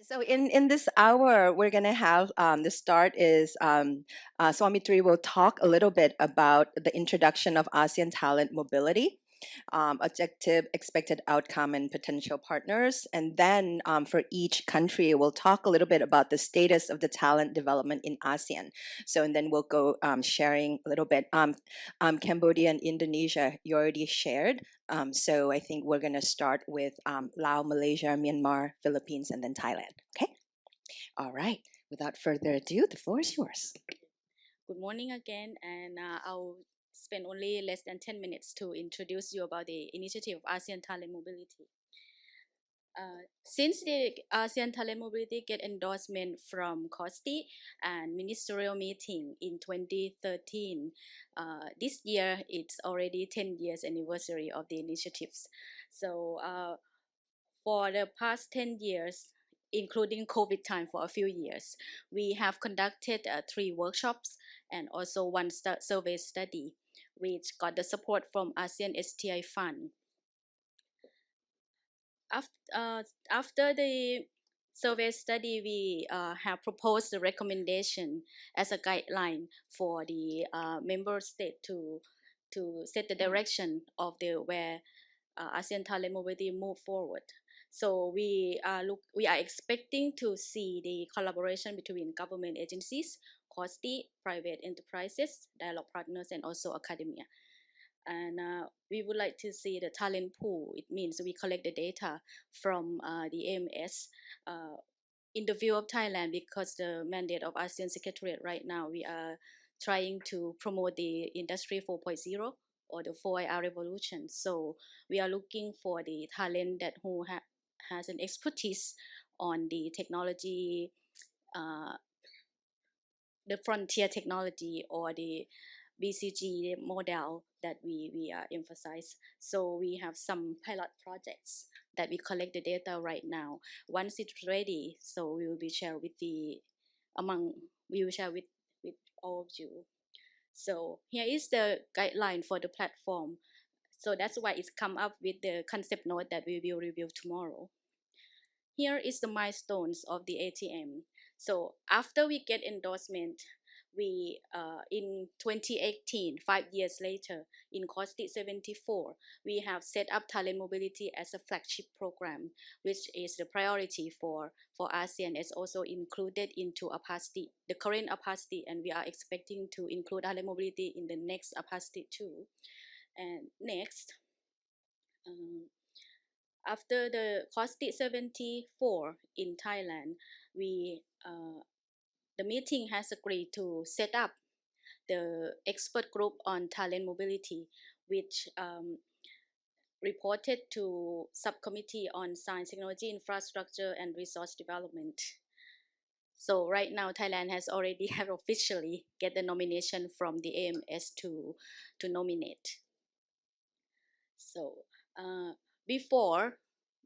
So in this hour, we're going to have the start is Swamitri will talk a little bit about the introduction of ASEAN Talent Mobility, objective, expected outcome, and potential partners. And then for each country, we'll talk a little bit about the status of the talent development in ASEAN. So, and then we'll go sharing a little bit. Cambodia and Indonesia, you already shared. So I think we're going to start with Laos, Malaysia, Myanmar, Philippines, and then Thailand. Okay? All right. Without further ado, the floor is yours. Good morning again, and I'll spend only less than 10 minutes to introduce you about the initiative of ASEAN Talent Mobility. Since the ASEAN Talent Mobility get endorsement from COSTI and ministerial meeting in 2013, this year it's already 10 years anniversary of the initiatives. So for the past 10 years, including COVID time for a few years, we have conducted 3 workshops and also 1 survey study, which got the support from ASEAN STI Fund. After the survey study, we have proposed the recommendation as a guideline for the member state to set the direction of the where ASEAN Talent Mobility move forward. So we are expecting to see the collaboration between government agencies, COSTI, private enterprises, dialogue partners, and also academia. And we would like to see the talent pool. It means we collect the data from the AMS in the view of Thailand, because the mandate of ASEAN Secretariat right now, we are trying to promote the Industry 4.0 or the 4IR revolution. So we are looking for the talent that who has an expertise on the technology, uh, the frontier technology, or the BCG model that we emphasize. So we have some pilot projects that we collect the data right now. Once it's ready, so we will be shared with we will share with all of you. So here is the guideline for the platform. So that's why it's come up with the concept note that we will review tomorrow. Here is the milestones of the ATM. So after we get endorsement, we in 2018, 5 years later, in COSTI 74, we have set up talent mobility as a flagship program, which is the priority for ASEAN. It's also included into APASTI, the current APASTI, and we are expecting to include talent mobility in the next APASTI too. And next, um, after the COSTI 74 in Thailand, we the meeting has agreed to set up the expert group on talent mobility, which reported to subcommittee on science, technology, infrastructure, and resource development. So right now, Thailand has already have officially get the nomination from the AMS to nominate. So before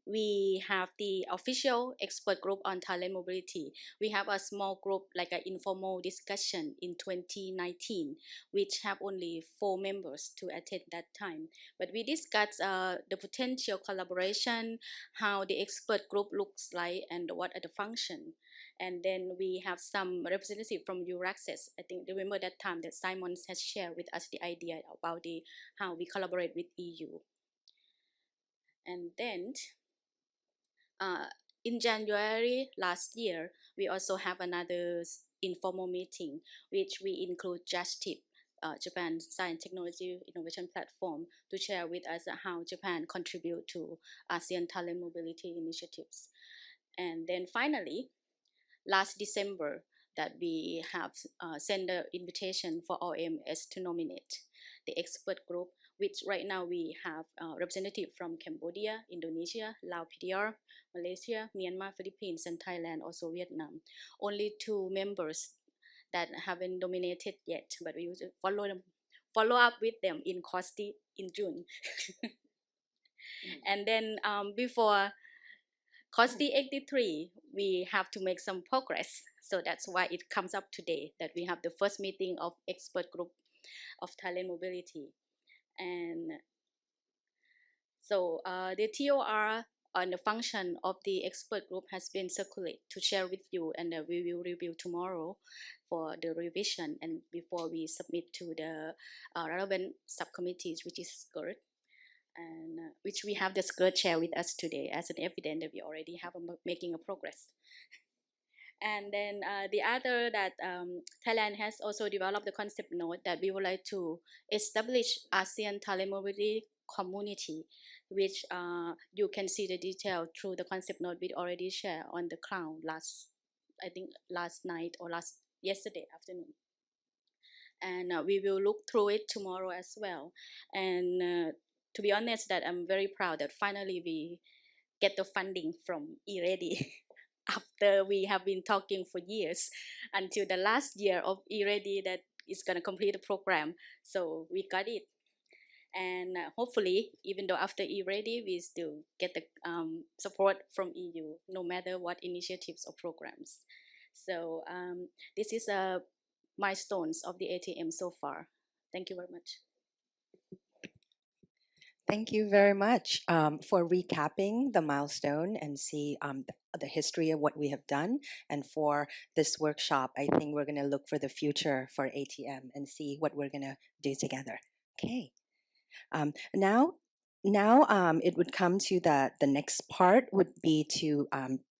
we have the official expert group on talent mobility, we have a small group, like an informal discussion in 2019, which have only 4 members to attend that time. But we discussed the potential collaboration, how the expert group looks like, and what are the function. And then we have some representative from Euraccess. I think remember that time that Simon has shared with us the idea about the how we collaborate with EU. And then in January last year, we also have another informal meeting, which we include JASTIP, Japan Science Technology Innovation Platform, to share with us how Japan contribute to ASEAN Talent Mobility initiatives. And then finally, last December, that we have sent the invitation for OMS to nominate the expert group, which right now we have representative from Cambodia, Indonesia, Laos PDR, Malaysia, Myanmar, Philippines, and Thailand, also Vietnam. Only 2 members that haven't nominated yet, but we will follow up with them in COSTI in June. And then before COSTI 83, we have to make some progress. So that's why it comes up today that we have the first meeting of expert group of talent mobility. And so the TOR on the function of the expert group has been circulated to share with you, and we will review tomorrow for the revision and before we submit to the relevant subcommittees, which is GERD, and which we have the GERD share with us today as an evidence that we already have making a progress. And then the other that Thailand has also developed the concept note that we would like to establish ASEAN Talent Mobility community, which you can see the detail through the concept note we already shared on the cloud I think last night or yesterday afternoon. And we will look through it tomorrow as well. And to be honest, that I'm very proud that finally we get the funding from eReady after we have been talking for years until the last year of eReady that is going to complete the program. So we got it. And hopefully, even though after eReady, we still get the support from EU, no matter what initiatives or programs. So this is milestones of the ATM so far. Thank you very much. Thank you very much for recapping the milestone and see the history of what we have done. And for this workshop, I think we're going to look for the future for ATM and see what we're going to do together. Okay. Now, it would come to the next part would be to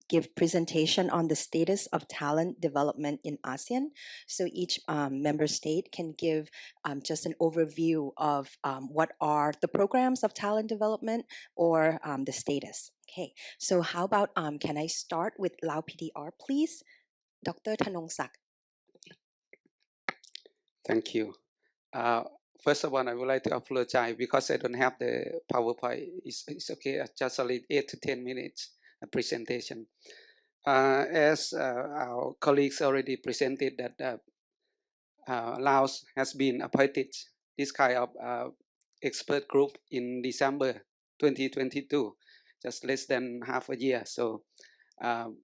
give presentation on the status of talent development in ASEAN. So each member state can give just an overview of what are the programs of talent development or the status. Okay, so how about can I start with Lao PDR, please? Dr. Thanongsak. Thank you. Uh, First of all, I would like to apologize because I don't have the PowerPoint. It's okay, just only 8 to 10 minutes presentation. As our colleagues already presented that Laos has been appointed this kind of expert group in December 2022, just less than half a year. So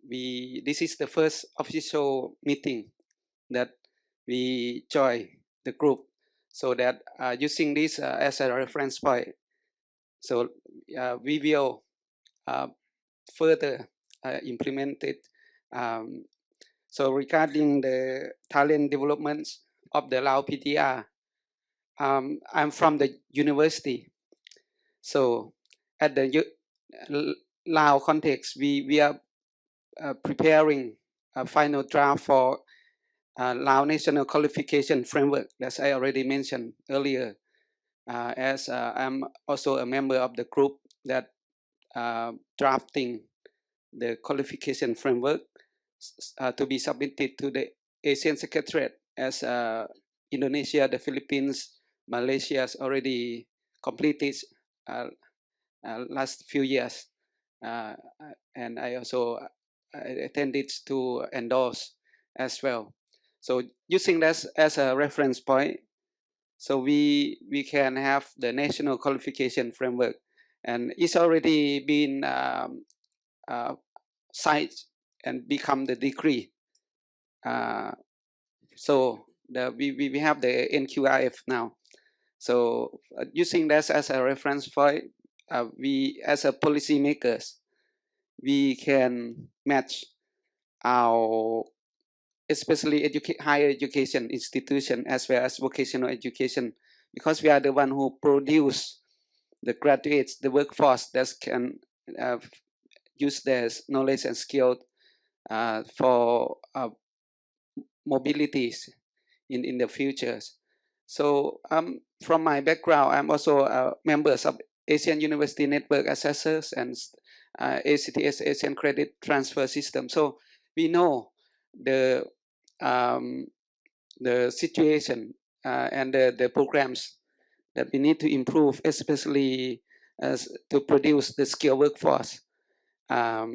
this is the first official meeting that we join the group, so that using this as a reference point, so we will further implement it. So regarding the talent developments of the Lao PTR, I'm from the university. So at the Lao context, we are preparing a final draft for Lao National Qualification Framework, as I already mentioned earlier, as I'm also a member of the group that drafting the qualification framework to be submitted to the ASEAN Secretariat, as Indonesia, the Philippines, Malaysia has already completed last few years. And I also attended to endorse as well. So using that as a reference point, so we can have the national qualification framework, and it's already been signed and become the decree. So we have the NQIF now. So using that as a reference point, we as a policymakers, we can match our especially higher education institution as well as vocational education, because we are the one who produce the graduates, the workforce that can use their knowledge and skill for mobilities in the futures. So from my background, I'm also members of Asian University Network Assessors and ACTS Asian Credit Transfer System. So we know the situation and the programs that we need to improve, especially as to produce the skilled workforce. At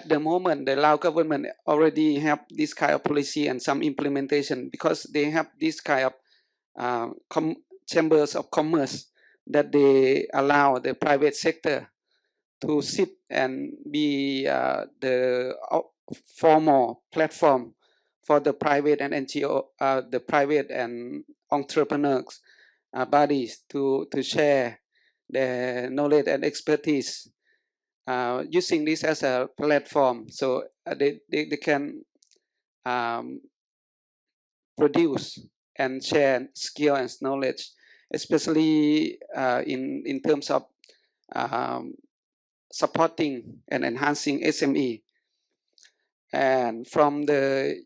the moment, the Lao government already have this kind of policy and some implementation, because they have this kind of chambers of commerce that they allow the private sector to sit and be the formal platform for the private and NGO, the private and entrepreneurs bodies to share their knowledge and expertise using this as a platform, so they can um, produce and share skill and knowledge, especially in terms of um, supporting and enhancing SME. And from the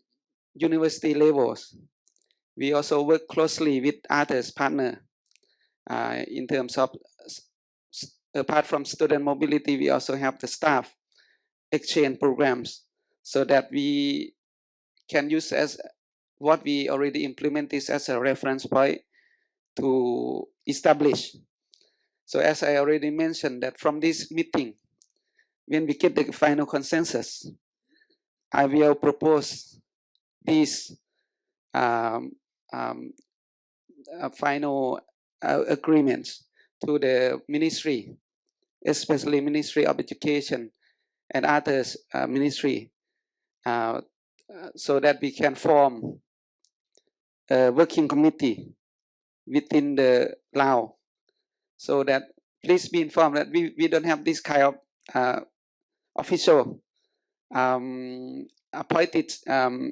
university levels, we also work closely with others partner in terms of apart from student mobility, we also have the staff exchange programs, so that we can use as what we already implement this as a reference point to establish. So as I already mentioned, that from this meeting, when we get the final consensus, I will propose these um, um, final agreements to the ministry, especially Ministry of Education and others ministry, so that we can form a working committee within the Lao, so that please be informed that we don't have this kind of official appointed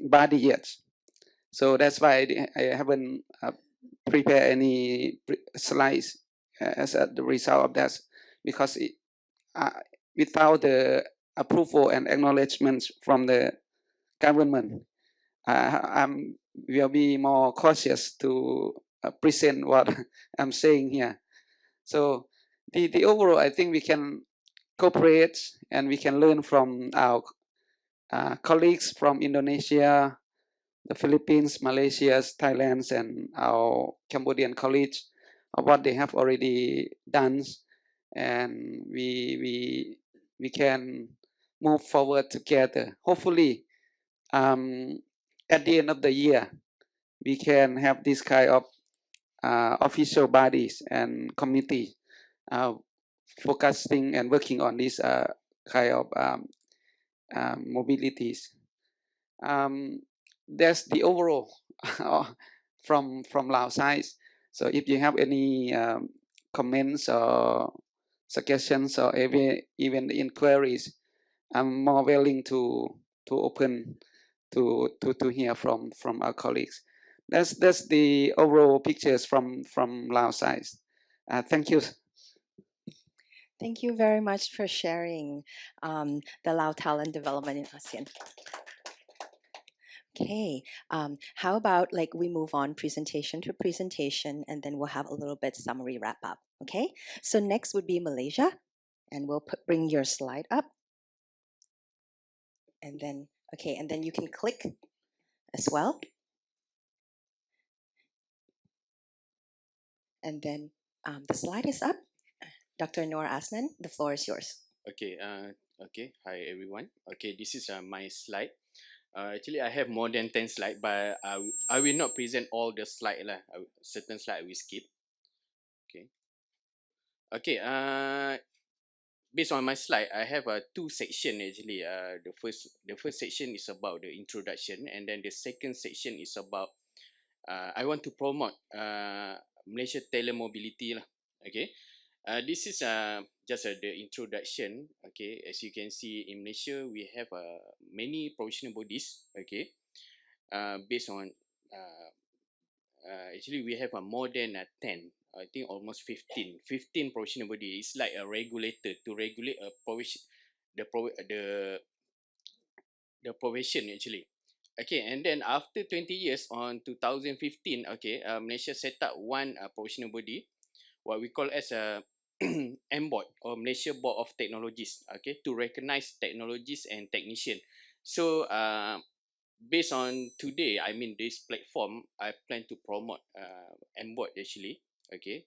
body yet. So that's why I haven't prepared any slides as the result of that, because uh, without the approval and acknowledgement from the government, I will be more cautious to present what I'm saying here. So the overall, I think we can cooperate and we can learn from our colleagues from Indonesia, the Philippines, Malaysia, Thailand, and our Cambodian colleagues of what they have already done, and we can move forward together. Hopefully, at the end of the year, we can have this kind of official bodies and committee uh, focusing and working on this kind of mobilities. Um, that's the overall from Lao side. So if you have any comments or suggestions or even inquiries, I'm more willing to open to hear from our colleagues. That's the overall pictures from Lao side. Thank you. Thank you very much for sharing the Lao talent development in ASEAN. Okay, how about like we move on presentation to presentation, and then we'll have a little bit summary wrap up. Okay, so next would be Malaysia, and we'll bring your slide up, and then okay, and then you can click as well, and then the slide is up. Dr. Noor Asnan, the floor is yours. Okay, okay. Hi everyone. Okay, this is my slide. Actually, I have more than 10 slides, but I will not present all the slide lah. Certain slide I will skip. Okay. Okay. Based on my slide, I have two section actually. The first section is about the introduction, and then the second section is about I want to promote Malaysia Talent Mobility lah. Okay. This is just the introduction. Okay, as you can see in Malaysia, we have many professional bodies. Okay, based on actually we have more than 10. I think almost 15 professional body. It's like a regulator to regulate a profession, the profession actually. Okay, and then after 20 years on 2015, okay, Malaysia set up one professional body, what we call as a MBOT or Malaysia Board of Technologies, okay, to recognize technologists and technician. So based on today, I mean this platform, I plan to promote MBOT actually, okay.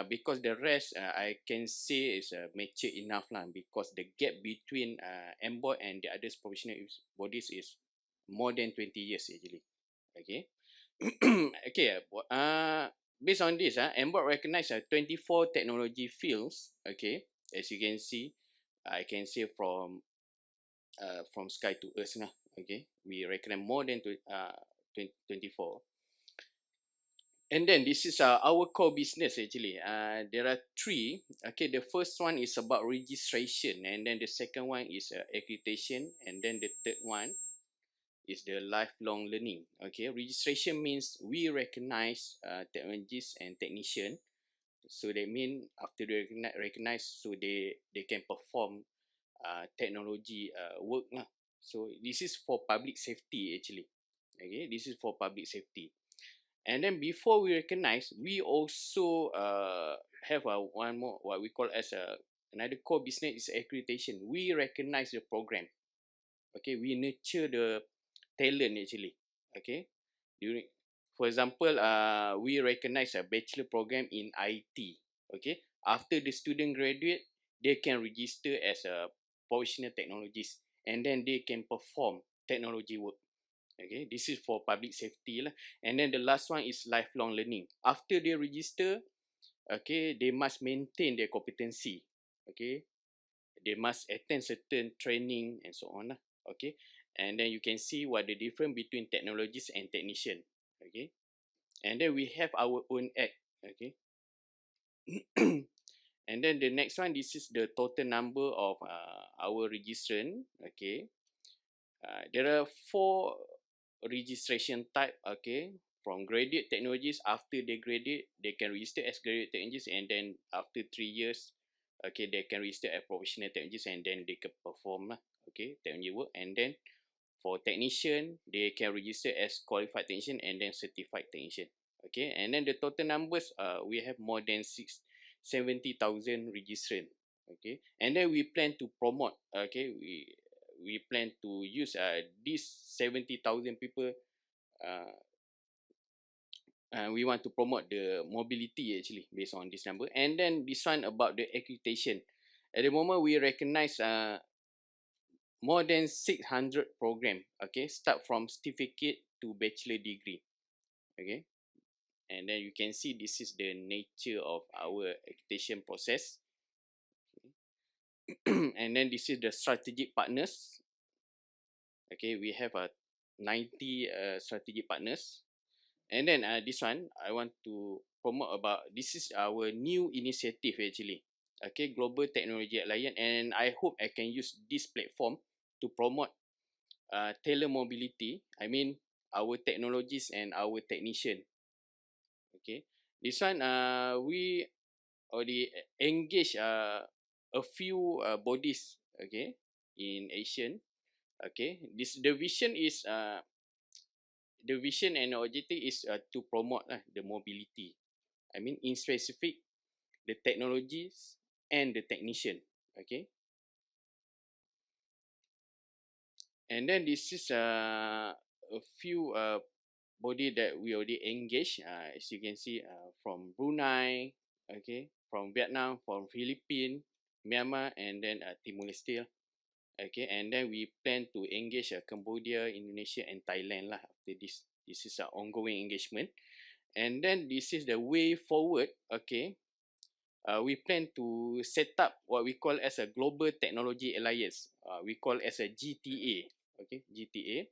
Because the rest I can say is mature enough lah, because the gap between MBOT and the others professional bodies is more than 20 years actually, okay. Okay, based on this, MBOT recognize 24 technology fields. Okay, as you can see, I can say from sky to earth lah. Okay, we recognize more than 24. And then this is our core business actually. There are three. Okay, the first one is about registration, and then the second one is accreditation, and then the third one is the lifelong learning. Okay, registration means we recognize technologists and technician. So that mean after they recognize, so they can perform technology work lah. So this is for public safety actually. Okay, this is for public safety. And then before we recognize, we also have one more what we call as another core business is accreditation. We recognize the program. Okay, we nurture the talent actually. Okay, during for example, we recognize a bachelor program in IT. Okay, after the student graduate, they can register as a professional technologist, and then they can perform technology work. Okay, this is for public safety lah. And then the last one is lifelong learning. After they register, okay, they must maintain their competency. Okay, they must attend certain training and so on lah. Okay, and then you can see what the difference between technologists and technician. Okay, and then we have our own act. Okay. And then the next one, this is the total number of our registrant. Okay, there are 4 registration type. Okay, from graduate technologists, after they graduate, they can register as graduate technologists, and then after 3 years, okay, they can register as professional technologists, and then they can perform lah. Okay, technology work. And then for technician, they can register as qualified technician and then certified technician. Okay, and then the total numbers, we have more than 70,000 registrant. Okay, and then we plan to promote. Okay, we plan to use these 70,000 people. Uh, we want to promote the mobility actually based on this number. And then this one about the accreditation. At the moment, we recognize more than 600 program. Okay, start from certificate to bachelor degree. Okay, and then you can see this is the nature of our accreditation process. And then this is the strategic partners. Okay, we have 90 strategic partners. And then this one I want to promote about, this is our new initiative actually. Okay, Global Technology Alliance, and I hope I can use this platform to promote talent mobility. I mean our technologists and our technician. Okay, this one we already engage a few bodies. Okay, in Asian. Okay, this the vision and objective is to promote the mobility. I mean in specific the technologies and the technician. Okay, and then this is a few body that we already engaged. As you can see, from Brunei, okay, from Vietnam, from Philippines, Myanmar, and then Timor Leste. Okay, and then we plan to engage Cambodia, Indonesia, and Thailand lah. After this, this is an ongoing engagement, and then this is the way forward. Okay, we plan to set up what we call as a Global Technology Alliance. We call as a GTA. Okay, GTA.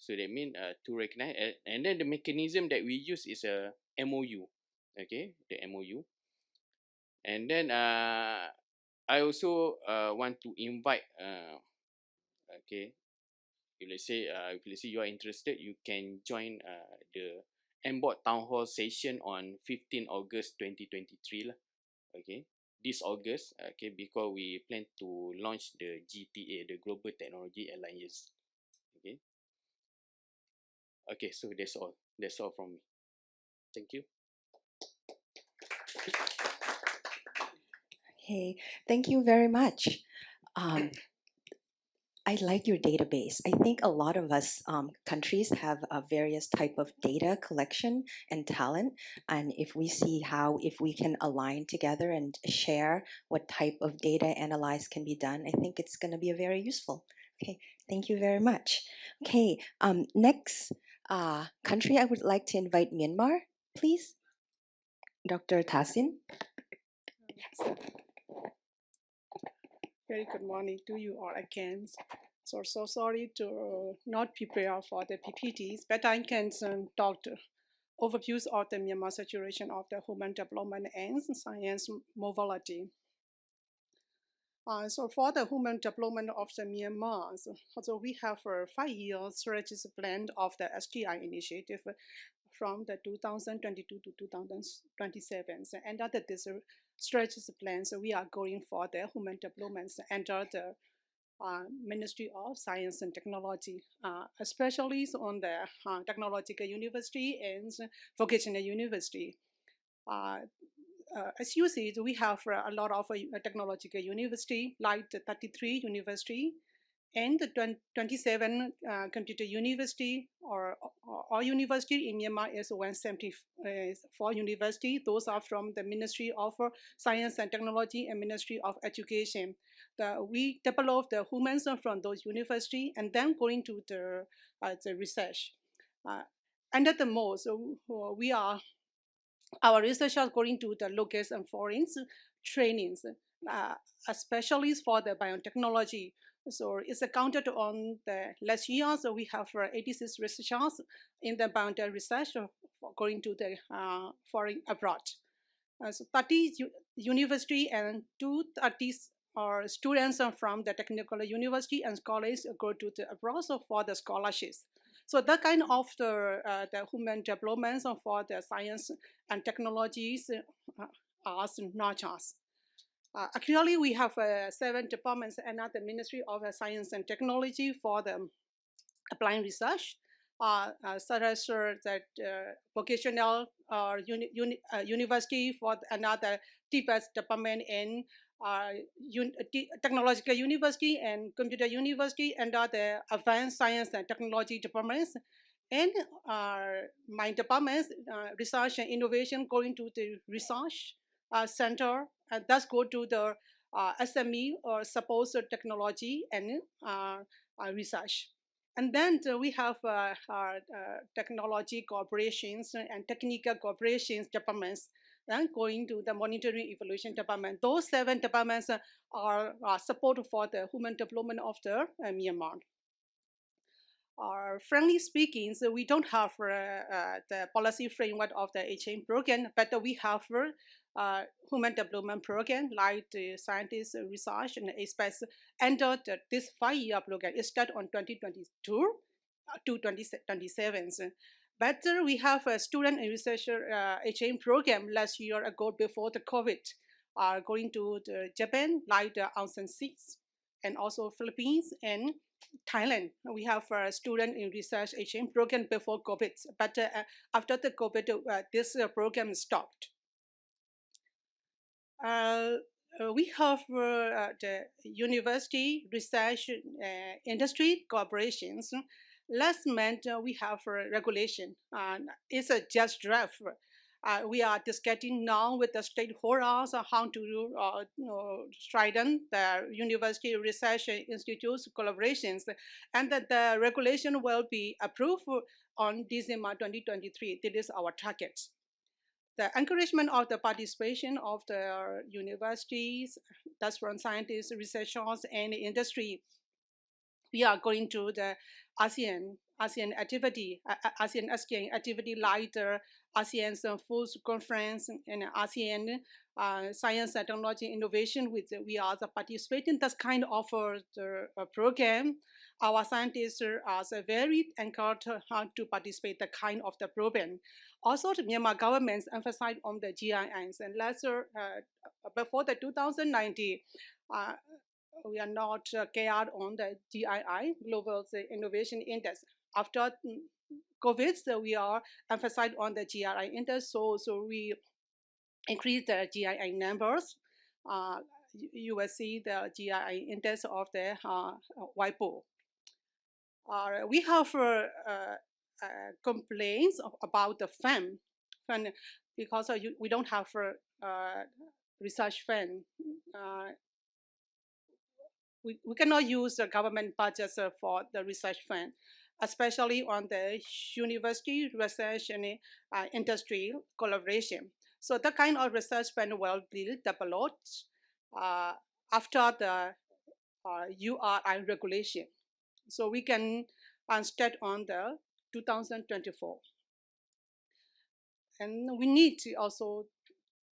So that means to recognize, and then the mechanism that we use is a MOU. Okay, the MOU. And then I also want to invite. Okay, if let's say you are interested, you can join the MBOT Town Hall session on 15 August 2023 lah. Okay, this August. Okay, because we plan to launch the GTA, the Global Technology Alliance. Okay. Okay, so that's all. That's all from me. Thank you. Okay, thank you very much. I like your database. I think a lot of us countries have a various type of data collection and talent, and if we see how if we can align together and share what type of data analyze can be done, I think it's going to be a very useful. Okay, thank you very much. Okay, next country I would like to invite Myanmar, please, Dr. Tasin. Very good morning to you all again. So sorry to not prepare for the PPTs, but I can talk overviews of the Myanmar situation of the human development and science mobility. So for the human development of the Myanmar, so we have a 5-year strategic plan of the STI initiative from the 2022 to 2027. So under this strategic plan, so we are going for the human development under the Ministry of Science and Technology, especially on the technological university and vocational university. As you see, we have a lot of technological university, like the 33 university and the 27 computer university or university in Myanmar is 174 university. Those are from the Ministry of Science and Technology and Ministry of Education. We develop the humans from those university and then going to the research. Under the most, we are our researchers going to the locals and foreign trainings, especially for the biotechnology. So it's accounted on the last year. So we have 86 researchers in the biotech research going to the foreign abroad. So 30 university and 230 are students from the technical university and scholars go to the abroad for the scholarships. So that kind of the human development for the science and technologies arts and not arts. Actually, we have 7 departments and the Ministry of Science and Technology for the applying research, such as that vocational university for another TPS department in technological university and computer university and other advanced science and technology departments. And my department, research and innovation, going to the research center, and thus go to the SME or supposed technology and research. And then we have technology corporations and technical corporations departments, and going to the monitoring evaluation department. Those 7 departments are support for the human development of the Myanmar. Frankly speaking, so we don't have the policy framework of the HM program, but we have human development program like the scientist research and space entered this 5-year program. It started on 2022 to 2027. But we have a student and researcher HM program last year ago before the COVID, going to the Japan like the ASEAN 6 and also Philippines and Thailand. We have a student in research HM program before COVID, but after the COVID, this program stopped. We have the university research industry corporations. Last month, we have a regulation. It's a just draft. We are discussing now with the stakeholders how to strengthen the university research institutes collaborations, and that the regulation will be approved on December 2023. This is our target. The encouragement of the participation of the universities, that's from scientists, researchers, and industry. We are going to the ASEAN activity, ASEAN activity like the ASEAN Food Conference and ASEAN Science and Technology Innovation. We are participating this kind of the program. Our scientists are very encouraged to participate the kind of the program. Also, the Myanmar government emphasized on the GIIs, and last before the 2019. We are not geared on the GII, Global Innovation Index. After COVID, so we are emphasized on the GRI index, so we increase the GII numbers. You will see the GII index of the WIPO. We have complaints about the fund because we don't have research fund. We cannot use the government budgets for the research fund, especially on the university research and industry collaboration. So the kind of research fund will be developed after the URI regulation. So we can start on the 2024. And we need to also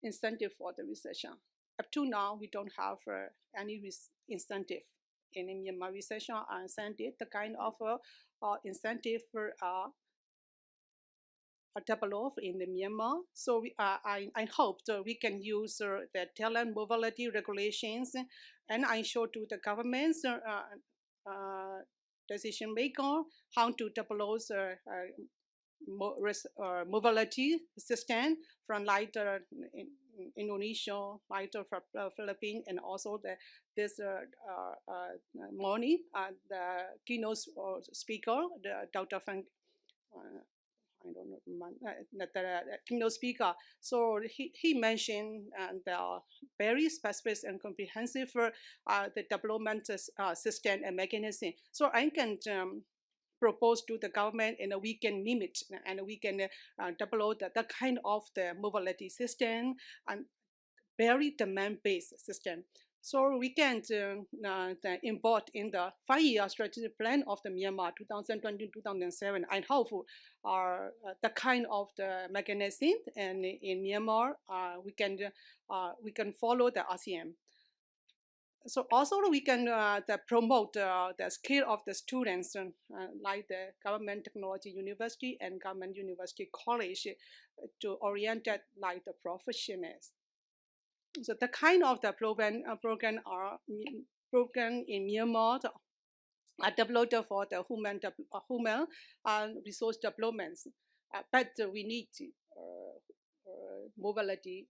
incentive for the researcher. Up to now, we don't have any incentive in Myanmar researcher are incentive. The kind of incentive developed in the Myanmar. So I hope that we can use the talent mobility regulations, and I show to the governments decision maker how to develop mobility system from like in Indonesia, like the Philippines, and also this morning the keynote speaker, the Dr. Frank. I don't know the keynote speaker. So he mentioned the very specific and comprehensive the development system and mechanism. So I can propose to the government and we can mimic and we can develop the kind of the mobility system and very demand-based system. So we can import in the 5-year strategic plan of the Myanmar 2020-2007 and hope the kind of the mechanism and in Myanmar we can follow the ASEAN. So also we can promote the skill of the students like the government technology university and government university college to orient it like the professionals. So the kind of the program program in Myanmar are developed for the human resource developments, but we need mobility.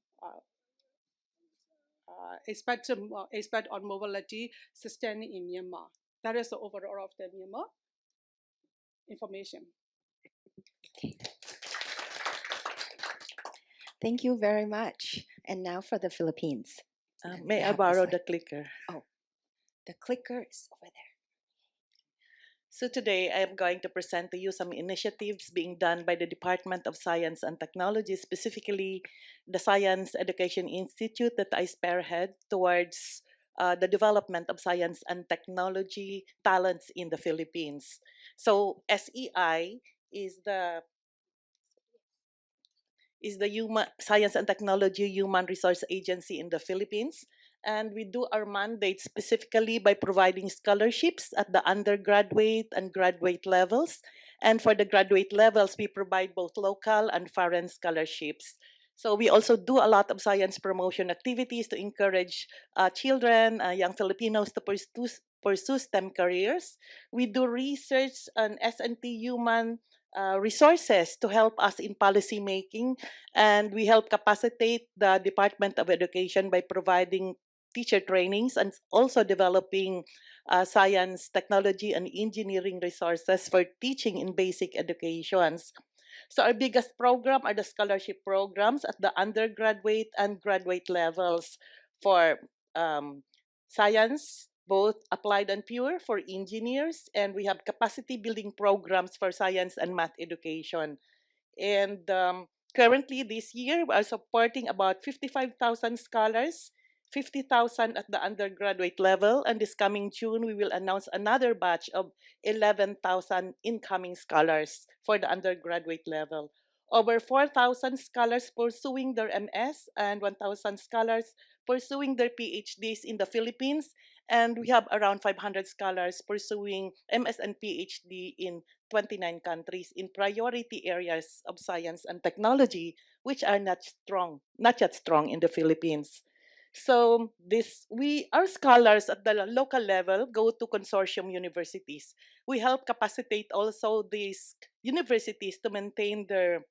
Expert on mobility system in Myanmar. That is the overall of the Myanmar information. Thank you very much. And now for the Philippines. And May you I have the borrow slide. the clicker? Oh, the clicker is over there. So today I am going to present to you some initiatives being done by the Department of Science and Technology, specifically the Science Education Institute that I spearhead towards the development of science and technology talents in the Philippines. So SEI is the Human Science and Technology Human Resource Agency in the Philippines. And we do our mandate specifically by providing scholarships at the undergraduate and graduate levels. And for the graduate levels, we provide both local and foreign scholarships. So we also do a lot of science promotion activities to encourage children, young Filipinos to pursue STEM careers. We do research on S&T human resources to help us in policy making, and we help capacitate the Department of Education by providing teacher trainings and also developing science, technology, and engineering resources for teaching in basic educations. So our biggest program are the scholarship programs at the undergraduate and graduate levels for science, both applied and pure for engineers, and we have capacity building programs for science and math education. And currently, this year, we are supporting about 55,000 scholars, 50,000 at the undergraduate level. And this coming June, we will announce another batch of 11,000 incoming scholars for the undergraduate level. Over 4,000 scholars pursuing their MS and 1,000 scholars pursuing their PhDs in the Philippines. And we have around 500 scholars pursuing MS and PhD in 29 countries in priority areas of science and technology, which are not yet strong in the Philippines. So our scholars at the local level go to consortium universities. We help capacitate also these universities to maintain their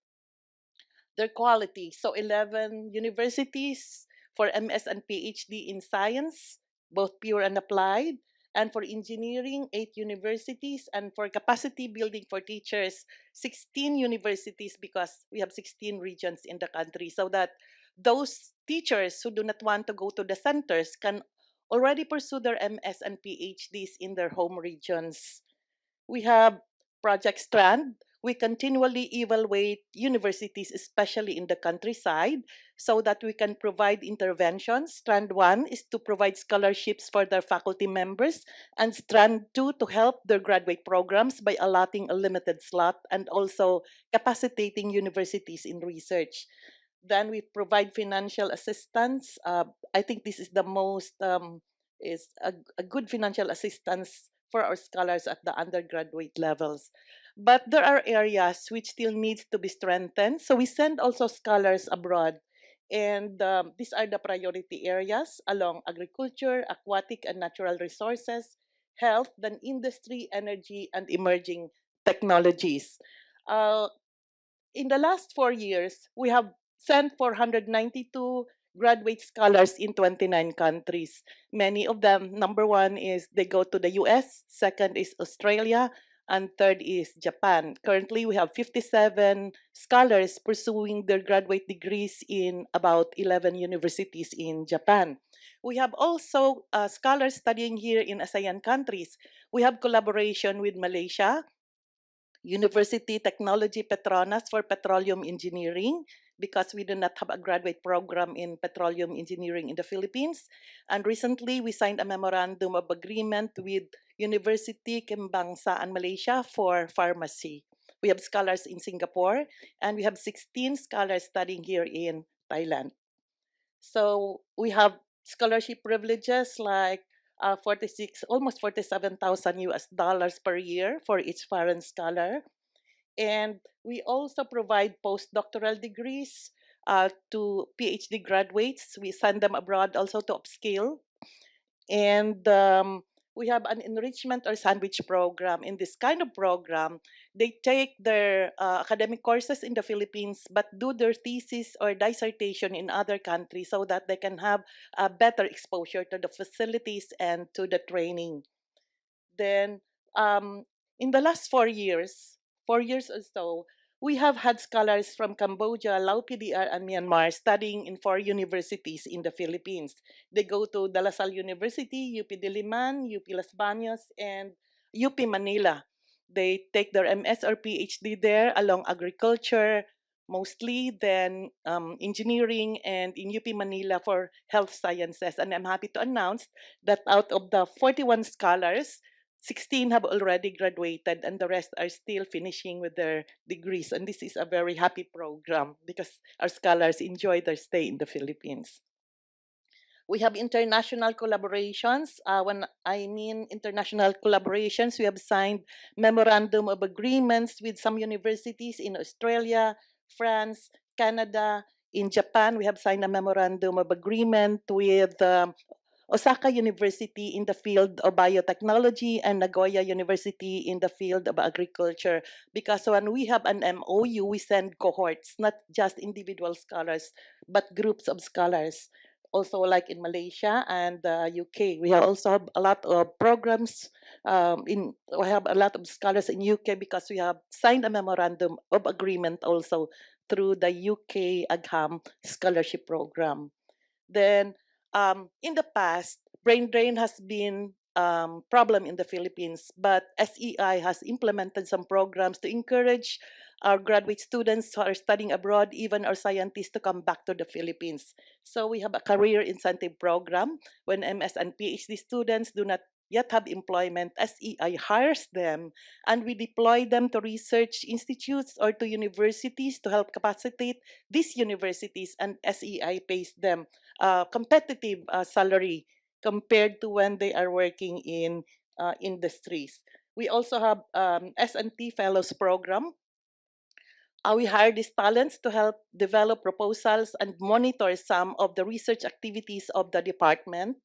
quality. So 11 universities for MS and PhD in science, both pure and applied. And for engineering, 8 universities. And for capacity building for teachers, 16 universities, because we have 16 regions in the country, so that those teachers who do not want to go to the centers can already pursue their MS and PhDs in their home regions. We have Project Strand, we continually evaluate universities, especially in the countryside, so that we can provide interventions. Strand 1 is to provide scholarships for their faculty members, and Strand 2 to help their graduate programs by allotting a limited slot and also capacitating universities in research. Then we provide financial assistance. I think this is the most is a good financial assistance for our scholars at the undergraduate levels. But there are areas which still needs to be strengthened. So we send also scholars abroad. And these are the priority areas along agriculture, aquatic and natural resources, health, then industry, energy, and emerging technologies. Uh, in the last 4 years, we have sent 492 graduate scholars in 29 countries. Many of them, number one is they go to the US, second is Australia, and third is Japan. Currently, we have 57 scholars pursuing their graduate degrees in about 11 universities in Japan. We have also scholars studying here in ASEAN countries. We have collaboration with Malaysia, University Technology Petronas for petroleum engineering, because we do not have a graduate program in petroleum engineering in the Philippines. And recently, we signed a memorandum of agreement with University Kembangsaan Malaysia for pharmacy. We have scholars in Singapore, and we have 16 scholars studying here in Thailand. So we have scholarship privileges like 46, almost 47,000 US dollars per year for each foreign scholar. And we also provide postdoctoral degrees to PhD graduates. We send them abroad also to upskill. And we have an enrichment or sandwich program. In this kind of program, they take their academic courses in the Philippines but do their thesis or dissertation in other countries so that they can have a better exposure to the facilities and to the training. Then, in the last 4 years, 4 years or so, we have had scholars from Cambodia, Lao PDR, and Myanmar studying in 4 universities in the Philippines. They go to De La Salle University, UP Diliman, UP Las Bañas, and UP Manila. They take their MS or PhD there along agriculture, mostly, then engineering, and in UP Manila for health sciences. And I'm happy to announce that out of the 41 scholars, 16 have already graduated and the rest are still finishing with their degrees. And this is a very happy program because our scholars enjoy their stay in the Philippines. We have international collaborations. When I mean international collaborations, we have signed memorandum of agreements with some universities in Australia, France, Canada. In Japan, we have signed a memorandum of agreement with Osaka University in the field of biotechnology and Nagoya University in the field of agriculture. Because when we have an MOU, we send cohorts, not just individual scholars, but groups of scholars. Also, like in Malaysia and the UK, we have also have a lot of programs. We have a lot of scholars in UK because we have signed a memorandum of agreement also through the UK AGHAM scholarship program. Then, in the past, brain drain has been problem in the Philippines, but SEI has implemented some programs to encourage our graduate students who are studying abroad, even our scientists, to come back to the Philippines. So we have a career incentive program. When MS and PhD students do not yet have employment, SEI hires them and we deploy them to research institutes or to universities to help capacitate these universities, and SEI pays them competitive salary compared to when they are working in industries. We also have S&T Fellows Program. We hire these talents to help develop proposals and monitor some of the research activities of the department.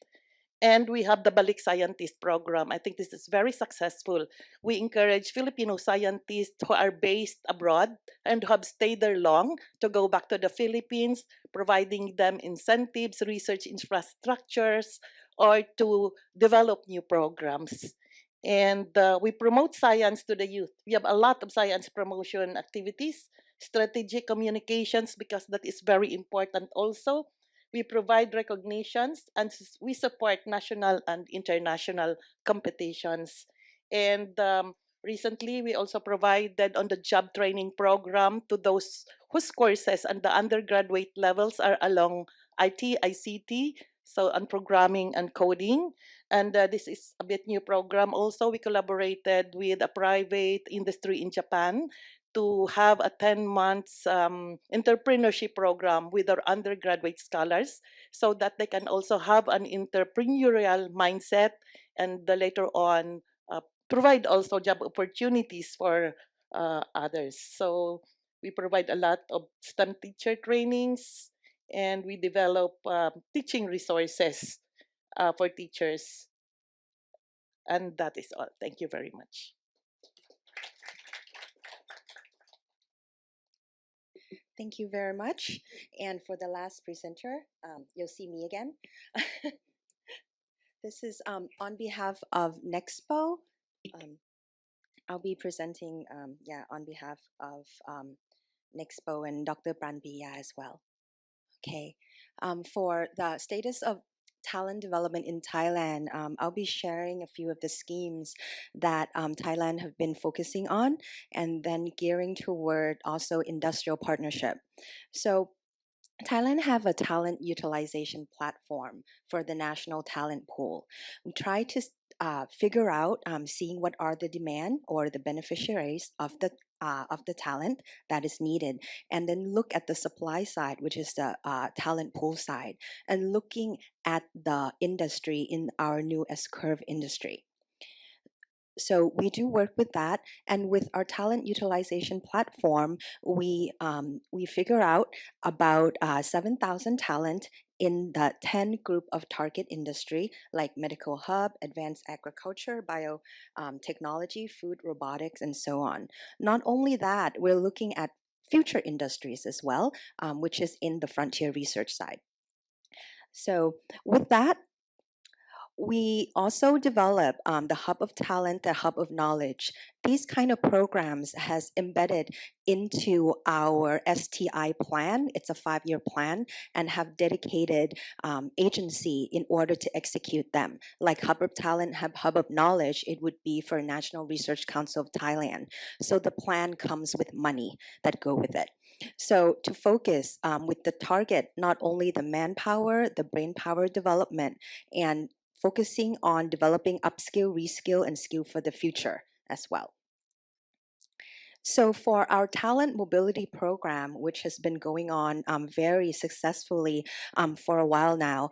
And we have the Balik Scientist program. I think this is very successful. We encourage Filipino scientists who are based abroad and who have stayed there long to go back to the Philippines, providing them incentives, research infrastructures, or to develop new programs. And we promote science to the youth. We have a lot of science promotion activities, strategic communications, because that is very important also. We provide recognitions and we support national and international competitions. And Recently, we also provided on-the-job training program to those whose courses and the undergraduate levels are along IT, ICT, so on programming and coding. And this is a bit new program. Also, we collaborated with a private industry in Japan to have a 10 months entrepreneurship program with our undergraduate scholars so that they can also have an entrepreneurial mindset and later on provide also job opportunities for others. So we provide a lot of STEM teacher trainings and we develop teaching resources for teachers. And that is all. Thank you very much. Thank you very much. And for the last presenter, you'll see me again. This is on behalf of Nexpo. Um, I'll be presenting, on behalf of Nexpo and Dr. Pranpiya as well. Okay. For the status of talent development in Thailand, I'll be sharing a few of the schemes that Thailand have been focusing on and then gearing toward also industrial partnership. So Thailand have a talent utilization platform for the national talent pool. We try to figure out, seeing what are the demand or the beneficiaries of the talent that is needed, and then look at the supply side, which is the talent pool side, and looking at the industry in our new S curve industry. So we do work with that, and with our talent utilization platform, we figure out about 7,000 talent in the 10 group of target industry like medical hub, advanced agriculture, bio technology, food, robotics, and so on. Not only that, we're looking at future industries as well, which is in the frontier research side. So with that, we also develop the hub of talent, the hub of knowledge. These kind of programs has embedded into our STI plan. It's a 5-year plan and have dedicated agency in order to execute them. Like hub of talent, hub of knowledge, it would be for National Research Council of Thailand. So the plan comes with money that go with it. So to focus with the target, not only the manpower, the brain power development, and focusing on developing upskill, reskill, and skill for the future as well. So for our talent mobility program, which has been going on very successfully for a while now,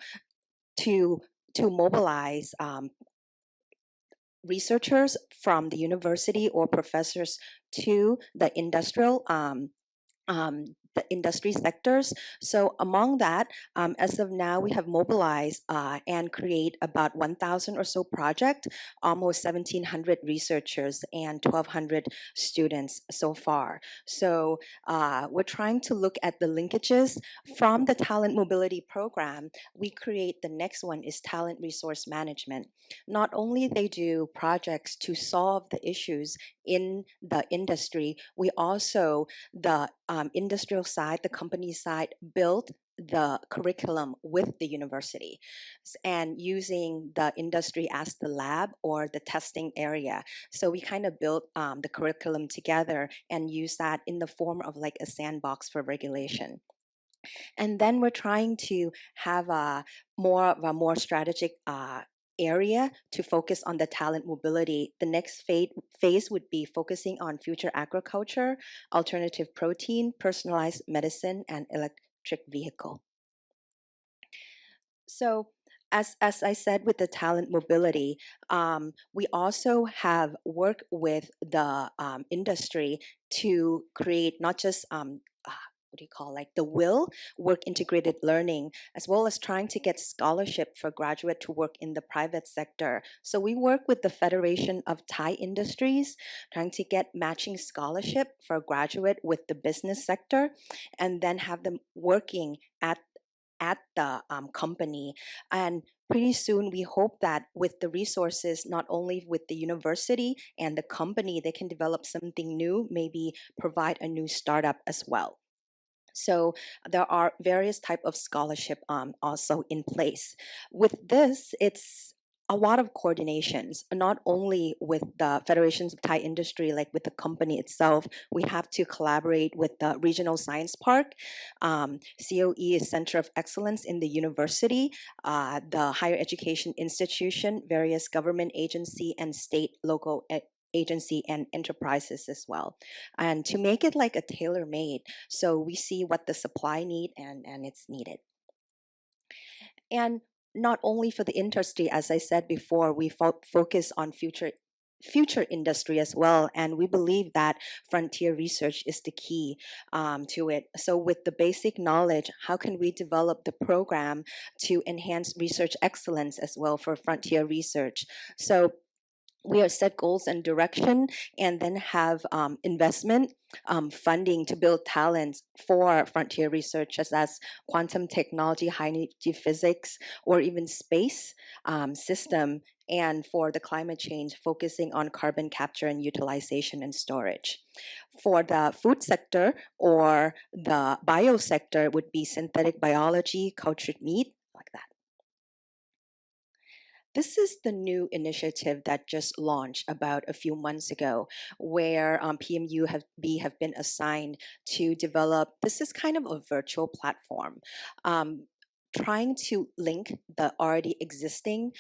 to mobilize researchers from the university or professors to the the industry sectors. So among that, as of now, we have mobilized and create about 1,000 or so projects, almost 1,700 researchers and 1,200 students so far. So we're trying to look at the linkages from the talent mobility program. We create the next one is talent resource management. Not only they do projects to solve the issues in the industry, we also the industrial side, the company side, built the curriculum with the university and using the industry as the lab or the testing area. So we kind of built the curriculum together and use that in the form of like a sandbox for regulation. And then we're trying to have a more strategic area to focus on the talent mobility. The next phase would be focusing on future agriculture, alternative protein, personalized medicine, and electric vehicle. So as I said with the talent mobility, we also have worked with the industry to create not just what do you call like the will work integrated learning, as well as trying to get scholarship for graduate to work in the private sector. So we work with the Federation of Thai Industries, trying to get matching scholarship for graduate with the business sector, and then have them working at the company. And pretty soon, we hope that with the resources, not only with the university and the company, they can develop something new, maybe provide a new startup as well. So there are various type of scholarship also in place. With this, it's a lot of coordinations, not only with the federations of Thai industry, like with the company itself. We have to collaborate with the regional science park. COE is Center of Excellence in the university, the higher education institution, various government agency and state, local agency and enterprises as well. And to make it like a tailor made, so we see what the supply need and it's needed. And not only for the industry, as I said before, we focus on future industry as well, and we believe that frontier research is the key to it. So with the basic knowledge, how can we develop the program to enhance research excellence as well for frontier research? So we are set goals and direction, and then have investment funding to build talents for frontier research, such as quantum technology, high energy physics, or even space system, and for the climate change, focusing on carbon capture and utilization and storage. For the food sector or the bio sector, would be synthetic biology, cultured meat, like that. This is the new initiative that just launched about a few months ago, where PMU have been assigned to develop. This is kind of a virtual platform, trying to link the already existing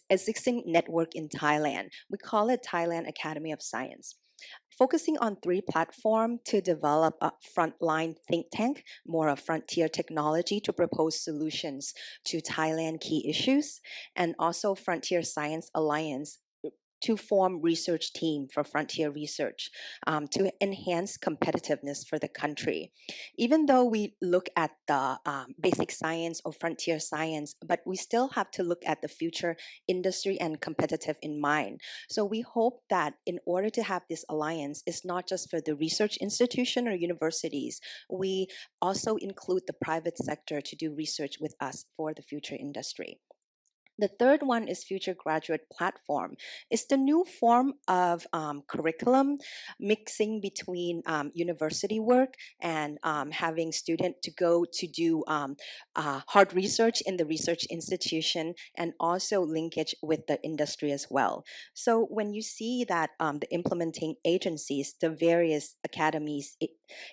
existing network in Thailand. We call it Thailand Academy of Science, focusing on three platforms to develop a frontline think tank, more of frontier technology to propose solutions to Thailand key issues, and also Frontier Science Alliance to form research team for frontier research to enhance competitiveness for the country. Even though we look at the basic science or frontier science, but we still have to look at the future industry and competitive in mind. So we hope that in order to have this alliance, it's not just for the research institution or universities. We also include the private sector to do research with us for the future industry. The third one is Future Graduate Platform. It's the new form of curriculum, mixing between university work and having student to go to do hard research in the research institution, and also linkage with the industry as well. So when you see that the implementing agencies, the various academies,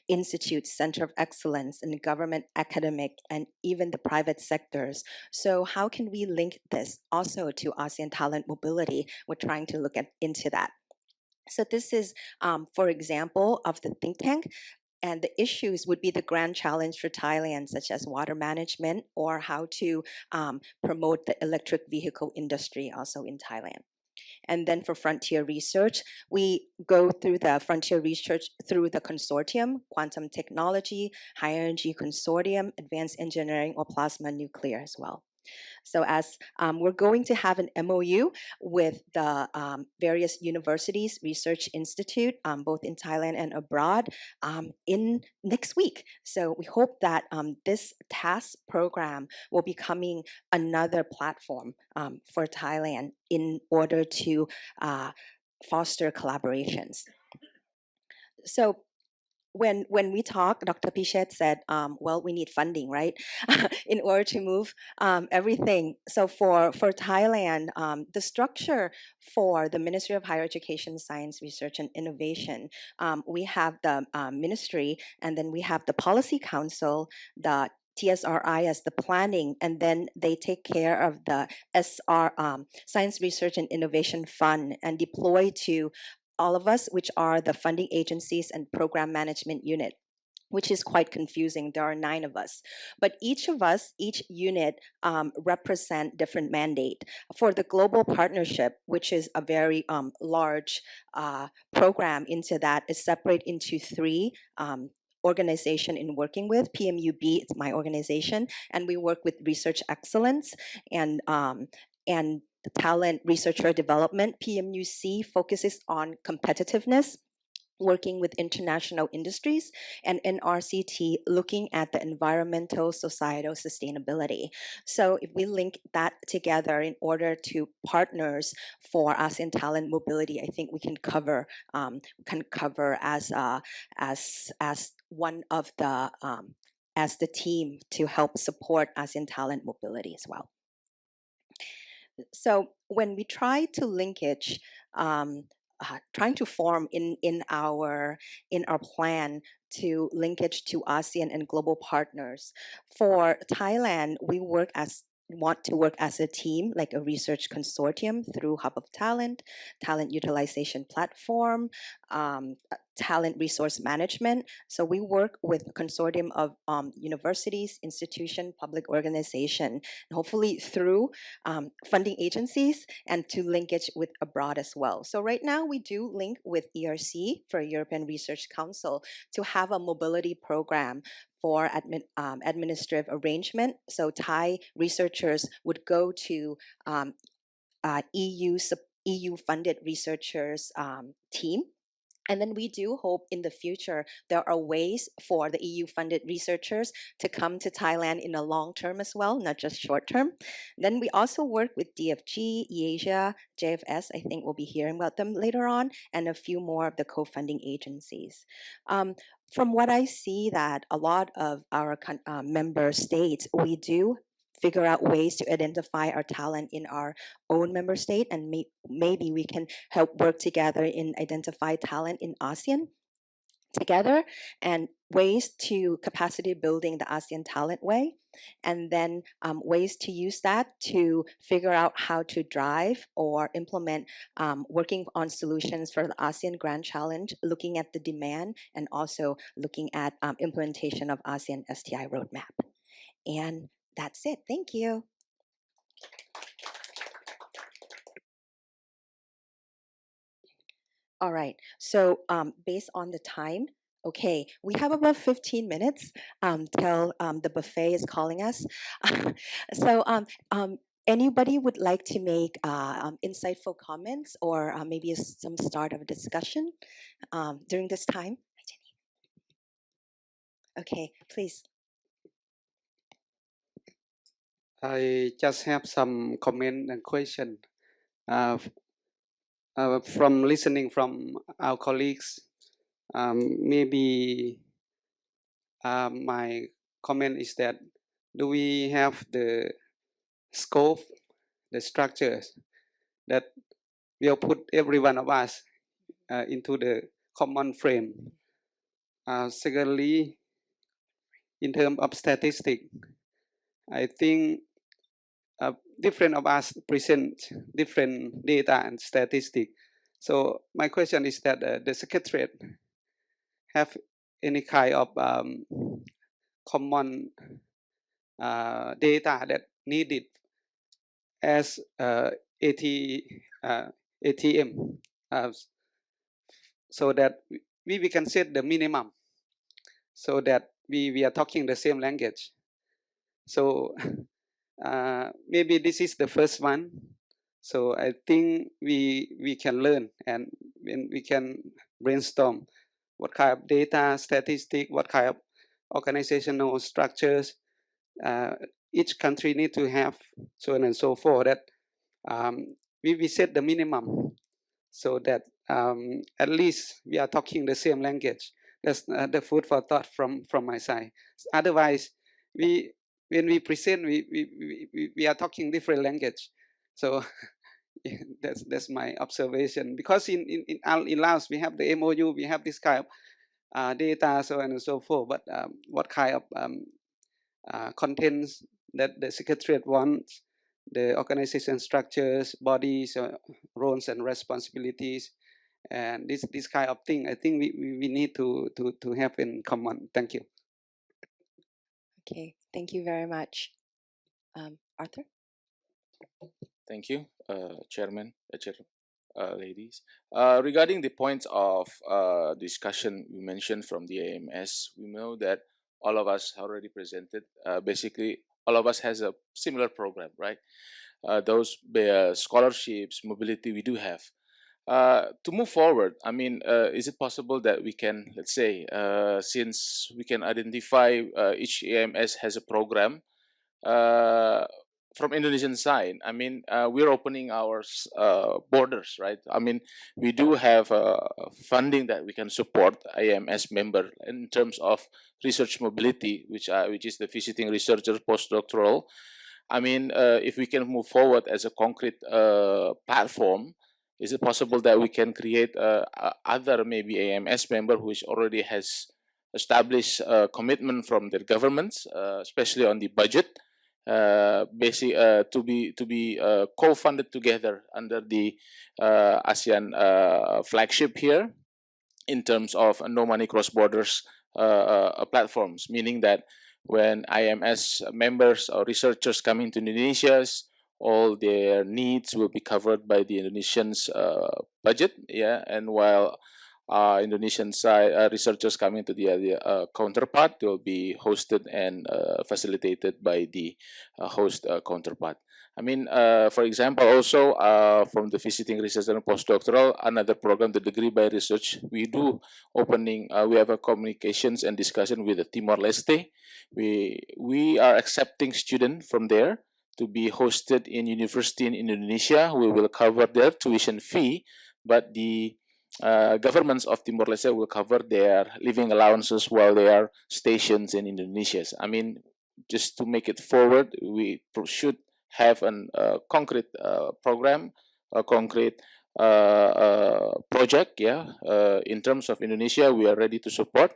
institutes, center of excellence, and government, academic, and even the private sectors, so how can we link this also to ASEAN Talent Mobility? We're trying to look into that. So this is, for example, of the think tank. And the issues would be the grand challenge for Thailand, such as water management, or how to promote the electric vehicle industry also in Thailand. And then for frontier research, we go through the frontier research through the consortium, quantum technology, high energy consortium, advanced engineering, or plasma nuclear as well. So as we're going to have an MOU with the various universities, research institute, both in Thailand and abroad, in next week. So we hope that this task program will be becoming another platform for Thailand in order to foster collaborations. So when we talked, Dr. Pichet said, well, we need funding, right, in order to move everything. So for Thailand, the structure for the Ministry of Higher Education, Science, Research, and Innovation, we have the ministry, and then we have the Policy Council, the TSRI as the planning, and then they take care of the Science Research and Innovation Fund, and deploy to all of us, which are the funding agencies and program management unit, which is quite confusing. There are 9 of us, but each of us, each unit represent different mandate. For the global partnership, which is a very large program into that, is separate into 3 organization in working with. PMUB, it's my organization, and we work with research excellence and talent researcher development. PMUC focuses on competitiveness, working with international industries, and NRCT looking at the environmental, societal sustainability. So if we link that together in order to partners for ASEAN Talent Mobility, I think we can cover as one of the as the team to help support ASEAN Talent Mobility as well. So when we try to linkage, trying to form in our plan to linkage to ASEAN and global partners. For Thailand, we want to work as a team, like a research consortium through Hub of Talent, talent utilization platform, talent resource management. So we work with a consortium of universities, institution, public organization, and hopefully through funding agencies and to linkage with abroad as well. So right now we do link with ERC for European Research Council to have a mobility program for administrative arrangement. So Thai researchers would go to EU funded researchers team. And then we do hope in the future there are ways for the EU funded researchers to come to Thailand in the long term as well, not just short term. Then we also work with DFG, EASIA, JFS, I think we'll be hearing about them later on, and a few more of the co funding agencies. From what I see, that a lot of our member states, we do figure out ways to identify our talent in our own member state, and maybe we can help work together in identify talent in ASEAN together, and ways to capacity building the ASEAN talent way, and then ways to use that to figure out how to drive or implement working on solutions for the ASEAN Grand Challenge, looking at the demand and also looking at implementation of ASEAN STI roadmap. And that's it. Thank you. All right. So based on the time, okay, we have about 15 minutes till the buffet is calling us. So anybody would like to make insightful comments or maybe some start of a discussion during this time? Hi, Jenny. Okay, please. I just have some comment and question. From listening from our colleagues, maybe my comment is that do we have the scope, the structures that will put every one of us into the common frame? Secondly, in terms of statistics, I think different of us present different data and statistics. So my question is that the Secretariat have any kind of common data that needed as ATM, so that we can set the minimum, so that we are talking the same language. So maybe this is the first one. So I think we can learn and we can brainstorm what kind of data, statistic, what kind of organizational structures each country need to have, so on and so forth. That we set the minimum, so that at least we are talking the same language. That's the food for thought from my side. Otherwise, when we present, we are talking different language. So that's my observation. Because in Laos we have the MOU, we have this kind of data, so on and so forth. But what kind of contents that the Secretariat wants, the organization structures, bodies, roles and responsibilities, and this kind of thing, I think we need to have in common. Thank you. Okay, thank you very much. Arthur? Thank you, Chairman, ladies. Regarding the points of discussion you mentioned from the AMS, we know that all of us already presented. Basically, all of us has a similar program, right? Those scholarships, mobility, we do have. To move forward, I mean, is it possible that we can, let's say, since we can identify each AMS has a program, from Indonesian side, I mean, we're opening our borders, right? I mean, we do have funding that we can support IMS member in terms of research mobility, which is the visiting researcher postdoctoral. I mean, if we can move forward as a concrete platform, is it possible that we can create other maybe AMS member which already has established commitment from their governments, especially on the budget, to be co-funded together under the ASEAN flagship here in terms of no money cross borders platforms, meaning that when IMS members or researchers come into Indonesia, all their needs will be covered by the Indonesians budget, yeah, and while Indonesian side researchers coming to the counterpart will be hosted and facilitated by the host counterpart. I mean, for example, also from the visiting research and postdoctoral, another program, the degree by research, we do opening. We have a communications and discussion with the Timor Leste. We are accepting students from there to be hosted in university in Indonesia. We will cover their tuition fee, but the governments of Timor Leste will cover their living allowances while they are stationed in Indonesia. I mean, just to make it forward, we should have a concrete program, a concrete project. Yeah, in terms of Indonesia, we are ready to support.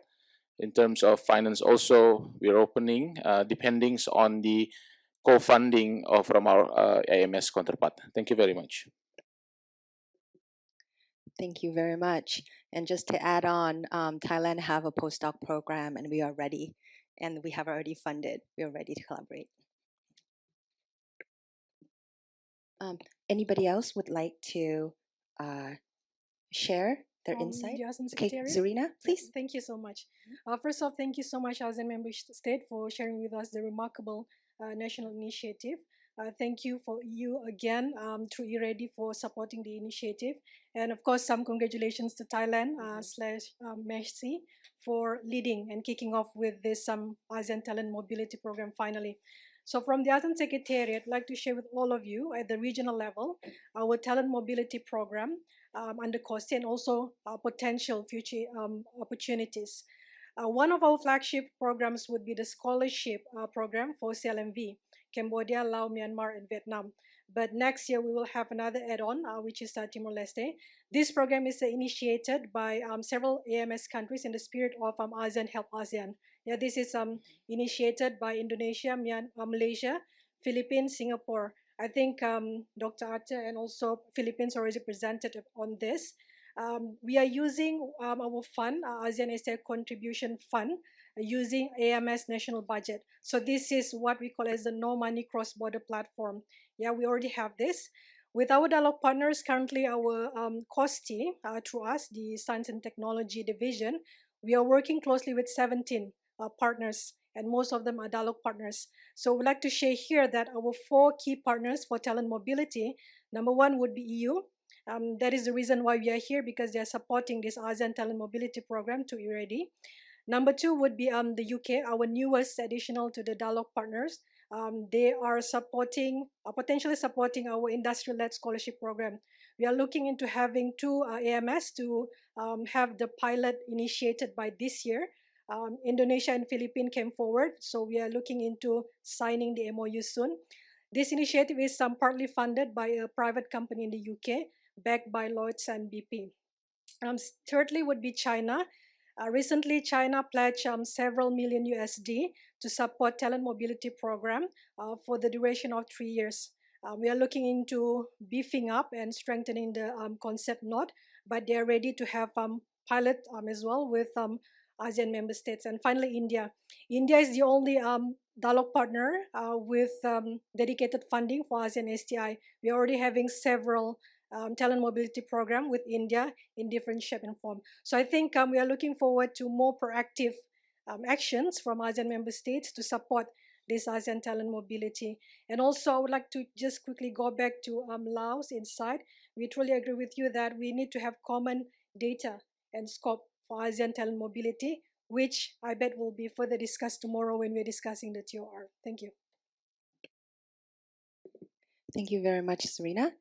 In terms of finance, also we are opening, depending on the co-funding from our AMS counterpart. Thank you very much. Thank you very much. And just to add on, Thailand have a postdoc program, and we are ready, and we have already funded. We are ready to collaborate. Anybody else would like to share their insight? The ASEAN Okay, Secretariat. Zarina, please. Thank you so much. First off, thank you so much, ASEAN member state, for sharing with us the remarkable national initiative. Thank you for you again through eReady for supporting the initiative, and of course, some congratulations to Thailand slash Messi for leading and kicking off with this ASEAN Talent Mobility Program finally. So from the ASEAN Secretariat, I'd like to share with all of you at the regional level our talent mobility program under COSTI and also potential future opportunities. One of our flagship programs would be the scholarship program for CLMV, Cambodia, Laos, Myanmar, and Vietnam. But next year we will have another add-on, which is Timor-Leste. This program is initiated by several AMS countries in the spirit of ASEAN Help ASEAN. Yeah, this is initiated by Indonesia, Malaysia, Philippines, Singapore. I think Dr. Arthur and also Philippines already presented on this. We are using our fund, ASEAN Asia Contribution Fund, using AMS national budget. So this is what we call as the no money cross-border platform. Yeah, we already have this. With our dialogue partners, currently our COSTI, through us, the Science and Technology Division, we are working closely with 17 partners, and most of them are dialogue partners. So we'd like to share here that our 4 key partners for talent mobility, number 1 would be EU. That is the reason why we are here, because they are supporting this ASEAN Talent Mobility Program to eReady. Number 2 would be the UK, our newest additional to the dialogue partners. They are supporting, potentially supporting our industry-led scholarship program. We are looking into having 2 AMS to have the pilot initiated by this year. Indonesia and Philippines came forward, so we are looking into signing the MOU soon. This initiative is partly funded by a private company in the UK, backed by Lloyds and BP. Thirdly would be China. Recently, China pledged several million USD to support talent mobility program for the duration of 3 years. We are looking into beefing up and strengthening the concept node, but they are ready to have pilot as well with ASEAN member states. And finally, India. India is the only dialogue partner with dedicated funding for ASEAN STI. We are already having several talent mobility program with India in different shape and form. So I think we are looking forward to more proactive actions from ASEAN member states to support this ASEAN talent mobility. And also I would like to just quickly go back to Laos inside. We truly agree with you that we need to have common data and scope for ASEAN talent mobility, which I bet will be further discussed tomorrow when we're discussing the TOR. Thank you. Thank you very much, Serena.